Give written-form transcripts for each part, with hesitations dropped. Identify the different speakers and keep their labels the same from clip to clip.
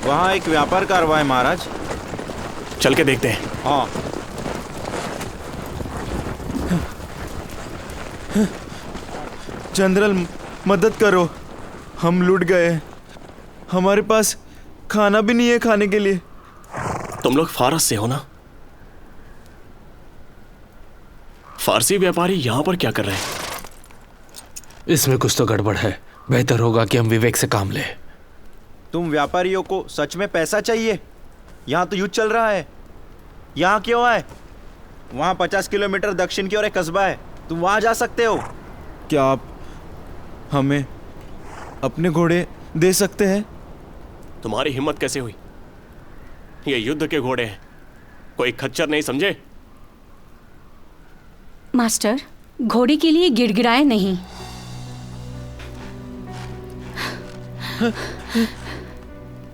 Speaker 1: वहाँ एक व्यापार कारवा है महाराज।
Speaker 2: चल के देखते हैं।
Speaker 1: हाँ। जनरल मदद करो, हम लूट गए। हमारे पास खाना भी नहीं है खाने के लिए।
Speaker 2: तुम लोग फारस से हो ना? फारसी व्यापारी यहाँ पर क्या कर रहे हैं?
Speaker 3: इसमें कुछ तो गड़बड़ है। बेहतर होगा कि हम विवेक से काम लें।
Speaker 1: तुम व्यापारियों को सच में पैसा चाहिए? यहाँ तो युद्ध चल रहा है। यहाँ क्यों आए? वहाँ 50 किलोमीटर दक्षिण की ओर एक कस्बा है, तुम वहाँ जा सकते हो। क्या आप हमें अपने घोड़े दे सकते हैं?
Speaker 2: तुम्हारी हिम्मत कैसे हुई? ये युद्ध के घोड़े हैं, कोई खच्चर नहीं, समझे?
Speaker 4: मास्टर, घोड़े के लिए गिड़गिड़ाए नहीं।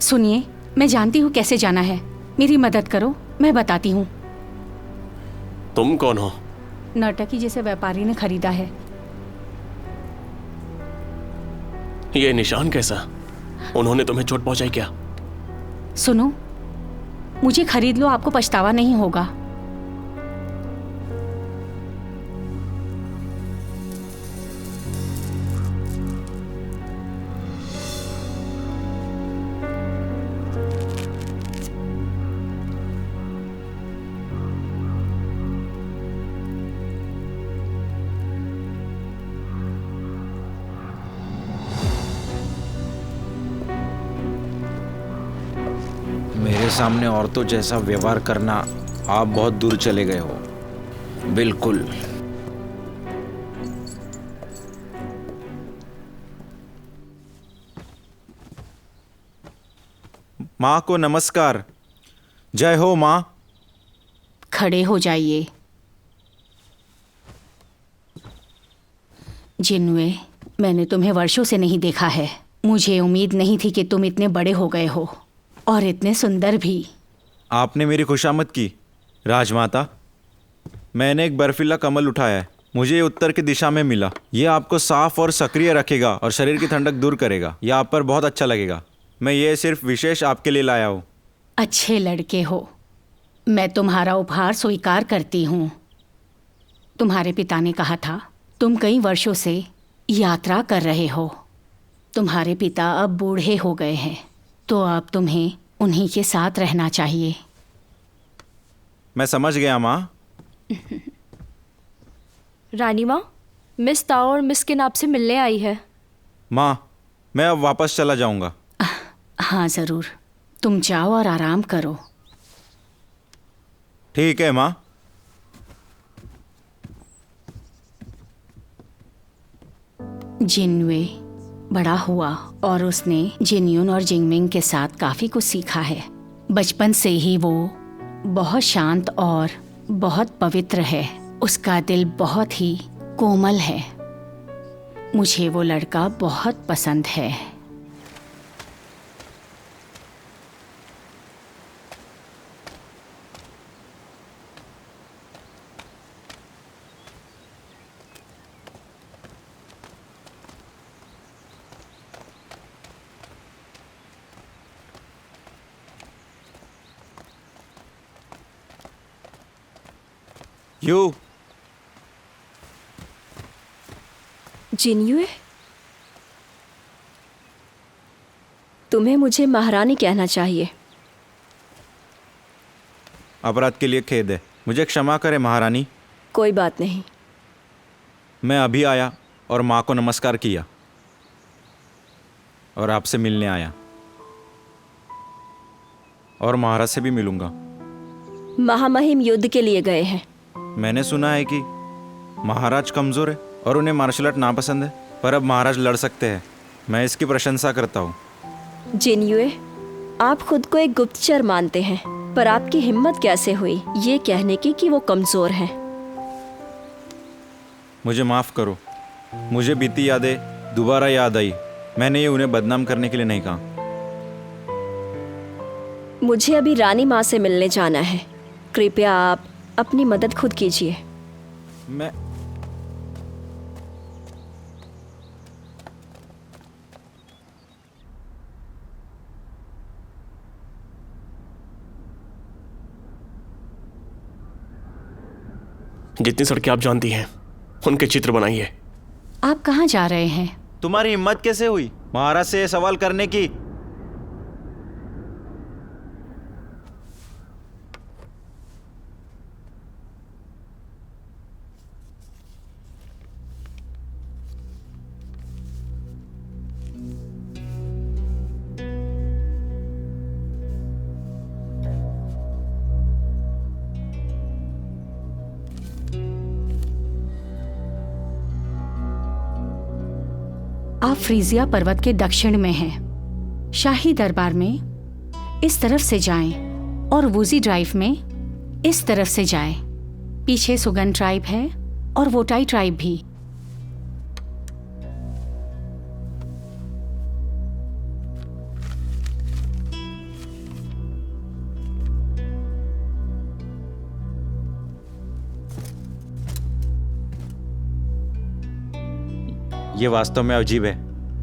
Speaker 4: सुनिए, मैं जानती हूँ कैसे जाना है। मेरी मदद करो, मैं बताती हूँ।
Speaker 2: तुम कौन हो?
Speaker 4: नर्तकी जिसे व्यापारी ने खरीदा है।
Speaker 2: ये निशान कैसा? उन्होंने तुम्हें चोट पहुंचाई क्या?
Speaker 4: सुनो, मुझे खरीद लो, आपको पछतावा नहीं होगा।
Speaker 1: मेरे सामने औरतों जैसा व्यवहार करना आप बहुत दूर चले गए हो। बिल्कुल। माँ को नमस्कार। जय हो माँ।
Speaker 4: खड़े हो जाइए। जिन्वे, मैंने तुम्हें वर्षों से नहीं देखा है। मुझे उम्मीद नहीं थी कि तुम इतने बड़े हो गए हो और इतने सुंदर भी।
Speaker 1: आपने मेरी खुशामद की राजमाता। मैंने एक बर्फीला कमल उठाया है, मुझे ये उत्तर की दिशा में मिला। ये आपको साफ और सक्रिय रखेगा और शरीर की ठंडक दूर करेगा। यह आप पर बहुत अच्छा लगेगा। मैं ये सिर्फ विशेष आपके लिए लाया हूँ।
Speaker 4: अच्छे लड़के हो, मैं तुम्हारा उपहार स्वीकार करती हूँ। तुम्हारे पिता ने कहा था तुम कई वर्षों से यात्रा कर रहे हो। तुम्हारे पिता अब बूढ़े हो गए हैं, तो अब तुम्हें उन्हीं के साथ रहना चाहिए।
Speaker 1: मैं समझ गया माँ।
Speaker 5: रानी माँ, मिस ताओ और मिस किन आपसे मिलने आई है।
Speaker 1: माँ, मैं अब वापस चला जाऊँगा।
Speaker 4: हाँ ज़रूर, तुम जाओ और आराम करो।
Speaker 1: ठीक है माँ।
Speaker 4: जिन्वे बड़ा हुआ और उसने जिनयून और जिंगमिंग के साथ काफ़ी कुछ सीखा है। बचपन से ही वो बहुत शांत और बहुत पवित्र है। उसका दिल बहुत ही कोमल है। मुझे वो लड़का बहुत पसंद है।
Speaker 1: यू
Speaker 5: जिन्युए, तुम्हें मुझे महारानी कहना चाहिए।
Speaker 1: अपराध के लिए खेद है, मुझे क्षमा करें महारानी।
Speaker 5: कोई बात नहीं।
Speaker 1: मैं अभी आया और माँ को नमस्कार किया और आपसे मिलने आया और महाराज से भी मिलूंगा।
Speaker 5: महामहिम युद्ध के लिए गए हैं।
Speaker 1: मैंने सुना है कि महाराज कमज़ोर है और उन्हें मार्शल आर्ट नापसंद है, पर अब महाराज लड़ सकते हैं। मैं इसकी प्रशंसा करता हूँ।
Speaker 5: जिन्युए, आप खुद को एक गुप्तचर मानते हैं, पर आपकी हिम्मत कैसे हुई ये कहने की कि वो कमज़ोर हैं?
Speaker 1: मुझे माफ़ करो, मुझे बीती यादें दोबारा याद आई। मैंने ये उन्हें बदनाम करने के लिए नहीं कहा।
Speaker 5: मुझे अभी रानी माँ से मिलने जाना है। कृपया आप अपनी मदद खुद कीजिए।
Speaker 1: मैं
Speaker 2: जितनी सड़कें आप जानती हैं उनके चित्र बनाइए।
Speaker 4: आप कहाँ जा रहे हैं?
Speaker 1: तुम्हारी हिम्मत कैसे हुई महाराज से ये सवाल करने की?
Speaker 4: आप फ्रीजिया पर्वत के दक्षिण में हैं। शाही दरबार में इस तरफ से जाएं और वूजी ड्राइव में इस तरफ से जाएं। पीछे सुगन ट्राइब है और वोटाई ट्राइब भी।
Speaker 1: ये वास्तव में अजीब है।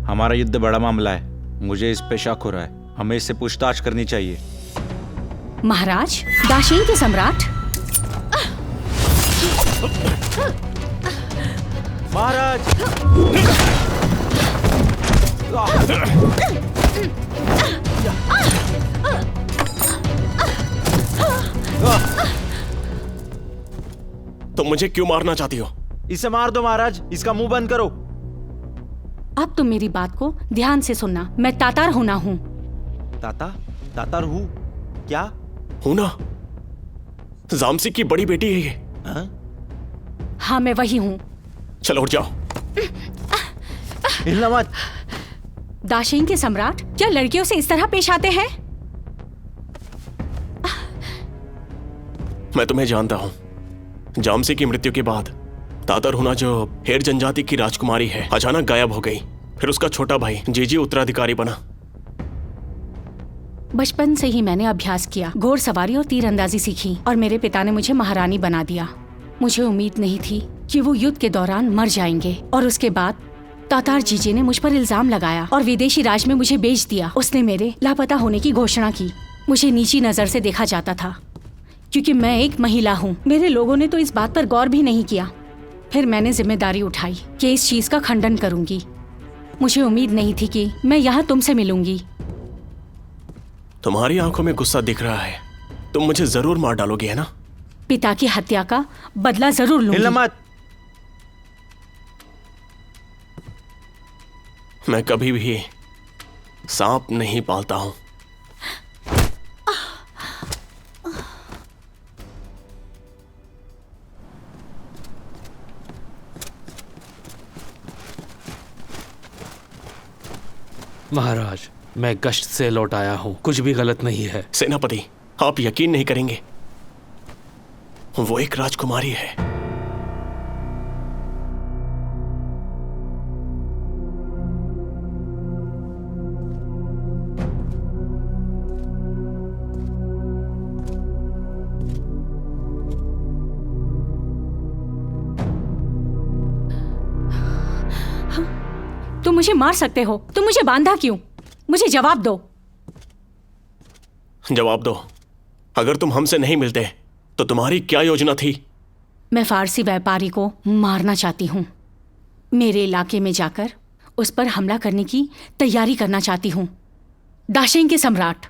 Speaker 1: हमारा युद्ध बड़ा मामला है। मुझे इस पे शक हो रहा है। हमें इससे पूछताछ करनी चाहिए।
Speaker 4: महाराज, दाशीन के सम्राट।
Speaker 1: महाराज!
Speaker 2: तुम मुझे क्यों मारना चाहती हो?
Speaker 1: इसे मार दो महाराज। इसका मुंह बंद करो।
Speaker 4: अब तुम मेरी बात को ध्यान से सुनना। मैं तातार हुना हूँ।
Speaker 1: तातार हूँ? क्या?
Speaker 2: हूं ना, जामसी की बड़ी बेटी है ये।
Speaker 4: हाँ, मैं वही हूँ।
Speaker 2: चलो उठ जाओ।
Speaker 1: हिलना मत।
Speaker 4: दाशीन के सम्राट क्या लड़कियों से इस तरह पेश आते हैं?
Speaker 2: मैं तुम्हें जानता हूं। जामसी की मृत्यु के बाद तातर हुना, जो हेर जनजाति की राजकुमारी है, अचानक गायब हो गई। फिर उसका छोटा भाई जीजी उत्तराधिकारी बना।
Speaker 4: बचपन से ही मैंने अभ्यास किया, घोड़सवारी और तीरंदाजी सीखी और मेरे पिता ने मुझे महारानी बना दिया। मुझे उम्मीद नहीं थी कि वो युद्ध के दौरान मर जाएंगे। और उसके बाद तातार जीजे ने मुझ पर इल्जाम लगाया और विदेशी राज में मुझे बेच दिया। उसने मेरे लापता होने की घोषणा की। मुझे नीची नजर से देखा जाता था क्योंकि मैं एक महिला हूँ। मेरे लोगों ने तो इस बात पर गौर भी नहीं किया। फिर मैंने जिम्मेदारी उठाई कि इस चीज का खंडन करूंगी। मुझे उम्मीद नहीं थी कि मैं यहाँ तुमसे मिलूंगी।
Speaker 2: तुम्हारी आंखों में गुस्सा दिख रहा है। तुम मुझे जरूर मार डालोगे, है ना?
Speaker 4: पिता की हत्या का बदला जरूर
Speaker 1: हिलना
Speaker 4: लूंगी।
Speaker 1: मत।
Speaker 2: मैं कभी भी सांप नहीं पालता हूं।
Speaker 3: महाराज, मैं गश्त से लौट आया हूँ। कुछ भी गलत नहीं है।
Speaker 2: सेनापति, आप यकीन नहीं करेंगे, वो एक राजकुमारी है।
Speaker 4: तुम मुझे मार सकते हो। तुम मुझे बांधा क्यों? मुझे जवाब दो।
Speaker 2: जवाब दो। अगर तुम हमसे नहीं मिलते तो तुम्हारी क्या योजना थी?
Speaker 4: मैं फारसी व्यापारी को मारना चाहती हूँ। मेरे इलाके में जाकर उस पर हमला करने की तैयारी करना चाहती हूँ। दाशेन के सम्राट,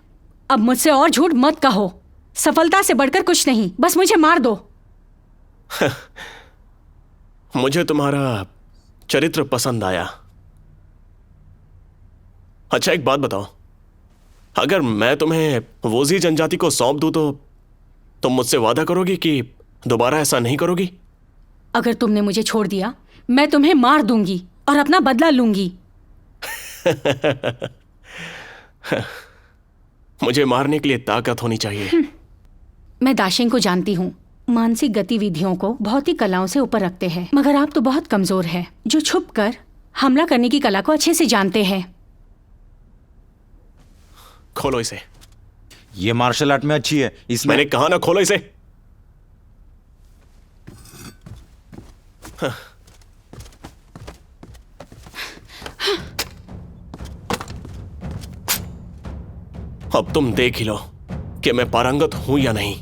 Speaker 4: अब मुझसे और झूठ मत कहो। सफलता से बढ़कर कुछ नहीं, बस मुझे मार दो।
Speaker 2: मुझे तुम्हारा चरित्र पसंद आया। अच्छा, एक बात बताओ, अगर मैं तुम्हें वोजी जनजाति को सौंप दूं तो तुम मुझसे वादा करोगी कि दोबारा ऐसा नहीं करोगी?
Speaker 4: अगर तुमने मुझे छोड़ दिया, मैं तुम्हें मार दूंगी और अपना बदला लूंगी।
Speaker 2: मुझे मारने के लिए ताकत होनी चाहिए।
Speaker 4: मैं दाशेन को जानती हूँ। मानसिक गतिविधियों को भौतिक कलाओं से ऊपर रखते हैं, मगर आप तो बहुत कमजोर हैं, जो छुपकर हमला करने की कला को अच्छे से जानते हैं।
Speaker 2: खोलो इसे।
Speaker 1: ये मार्शल आर्ट में अच्छी है। इसमें
Speaker 2: मैंने कहा ना, खोलो इसे। अब तुम देख ही लो कि मैं पारंगत हूं या नहीं।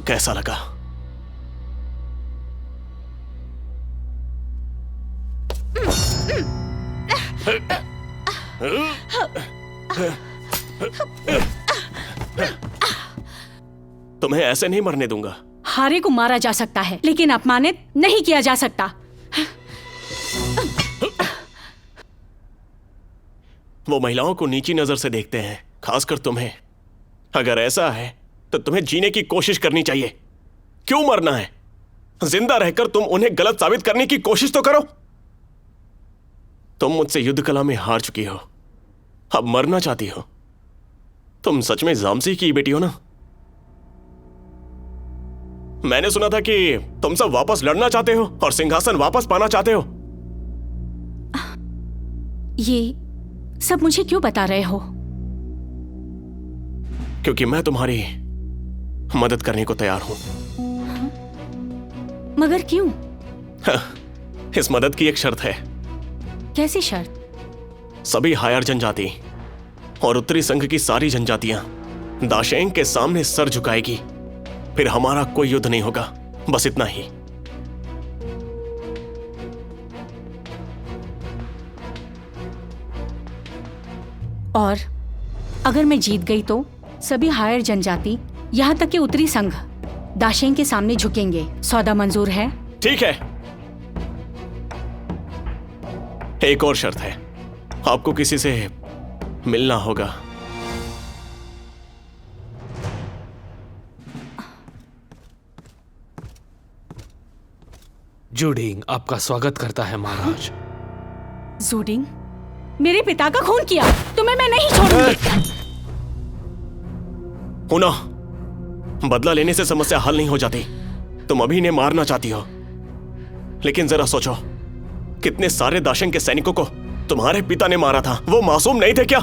Speaker 2: तो कैसा लगा? तुम्हें ऐसे नहीं मरने दूंगा।
Speaker 4: हारे को मारा जा सकता है लेकिन अपमानित नहीं किया जा सकता।
Speaker 2: वो महिलाओं को नीची नजर से देखते हैं, खासकर तुम्हें। अगर ऐसा है तो तुम्हें जीने की कोशिश करनी चाहिए। क्यों मरना है? जिंदा रहकर तुम उन्हें गलत साबित करने की कोशिश तो करो। तुम मुझसे युद्ध कला में हार चुकी हो, अब मरना चाहती हो। तुम सच में जामसी की बेटी हो ना? मैंने सुना था कि तुम सब वापस लड़ना चाहते हो और सिंहासन वापस पाना चाहते हो।
Speaker 4: ये सब मुझे क्यों बता रहे हो?
Speaker 2: क्योंकि मैं तुम्हारी मदद करने को तैयार हूं।
Speaker 4: मगर क्यों?
Speaker 2: इस मदद की एक शर्त है।
Speaker 4: कैसी शर्त?
Speaker 2: सभी हायर जनजाति और उत्तरी संघ की सारी जनजातियां दाशेंग के सामने सर झुकाएगी। फिर हमारा कोई युद्ध नहीं होगा, बस इतना ही।
Speaker 4: और अगर मैं जीत गई तो सभी हायर जनजाति यहाँ तक कि उत्तरी संघ दाशेंग के सामने झुकेंगे। सौदा मंजूर है?
Speaker 2: ठीक है। एक और शर्त है, आपको किसी से मिलना होगा।
Speaker 3: जूडिंग आपका स्वागत करता है महाराज।
Speaker 4: जूडिंग, मेरे पिता का खून किया, तुम्हें मैं नहीं छोड़ूंगी।
Speaker 2: हुना, बदला लेने से समस्या हल नहीं हो जाती। तुम अभी इन्हें मारना चाहती हो, लेकिन जरा सोचो, कितने सारे दाशेंग के सैनिकों को तुम्हारे पिता ने मारा था। वो मासूम नहीं थे क्या?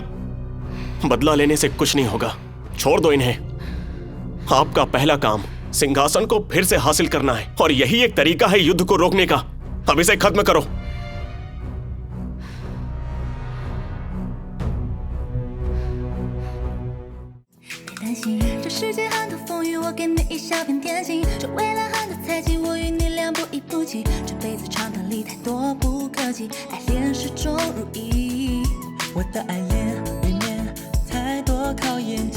Speaker 2: बदला लेने से कुछ नहीं होगा, छोड़ दो इन्हें। आपका पहला काम सिंहासन को फिर से हासिल करना है, और यही एक तरीका है युद्ध को रोकने का। अब इसे खत्म करो।
Speaker 6: 担心这世界很多风雨，我给你一小片天晴。这未来很多猜忌，我与你两不一不弃。这辈子长短里太多不客气，爱恋始终如一。我的爱恋里面太多考验。